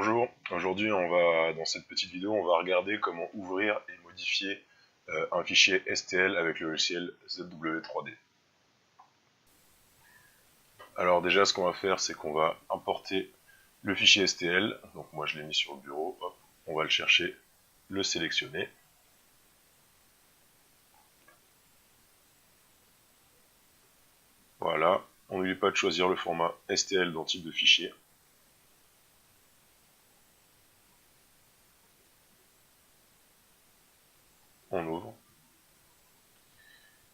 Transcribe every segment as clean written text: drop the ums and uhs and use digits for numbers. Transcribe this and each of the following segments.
Bonjour, aujourd'hui dans cette petite vidéo, on va regarder comment ouvrir et modifier un fichier STL avec le logiciel ZW3D. Alors déjà, ce qu'on va faire, c'est qu'on va importer le fichier STL. Donc moi, je l'ai mis sur le bureau. Hop, on va le chercher, le sélectionner. Voilà, on n'oublie pas de choisir le format STL dans type de fichier. On ouvre.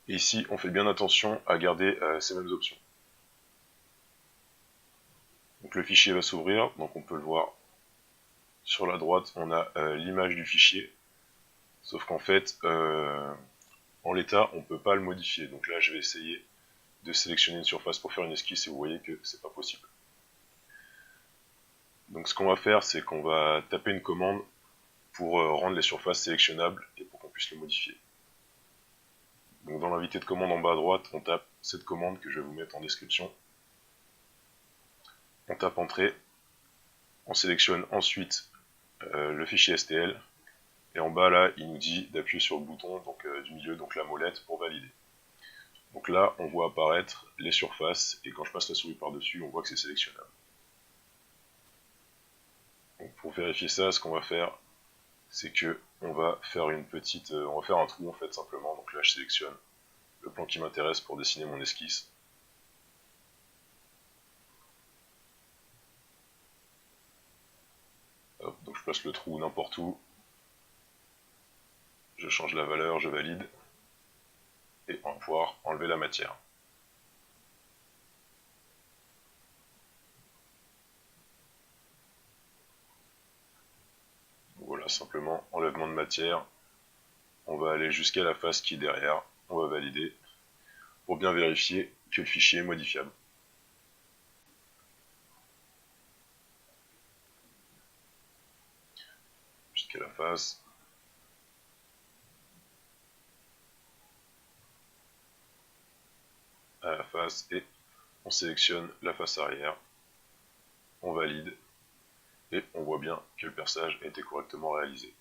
Et ici, on fait bien attention à garder ces mêmes options. Donc le fichier va s'ouvrir, donc on peut le voir sur la droite, on a l'image du fichier, sauf qu'en fait, en l'état, on ne peut pas le modifier. Donc là, je vais essayer de sélectionner une surface pour faire une esquisse et vous voyez que c'est pas possible. Donc ce qu'on va faire, c'est qu'on va taper une commande pour rendre les surfaces sélectionnables et pour qu'on puisse le modifier. Donc dans l'invité de commande en bas à droite, on tape cette commande que je vais vous mettre en description. On tape entrée, on sélectionne ensuite le fichier STL, et en bas là, il nous dit d'appuyer sur le bouton du milieu, donc la molette, pour valider. Donc là, on voit apparaître les surfaces, et quand je passe la souris par-dessus, on voit que c'est sélectionnable. Donc pour vérifier ça, ce qu'on va faire, c'est que on va faire on va faire un trou en fait simplement. Donc là, je sélectionne le plan qui m'intéresse pour dessiner mon esquisse. Hop, donc je place le trou n'importe où. Je change la valeur, je valide, et on va pouvoir enlever la matière. Voilà, simplement enlèvement de matière. On va aller jusqu'à la face qui est derrière. On va valider pour bien vérifier que le fichier est modifiable. Jusqu'à la face. À la face et on sélectionne la face arrière. On valide et on voit bien que le perçage a été correctement réalisé.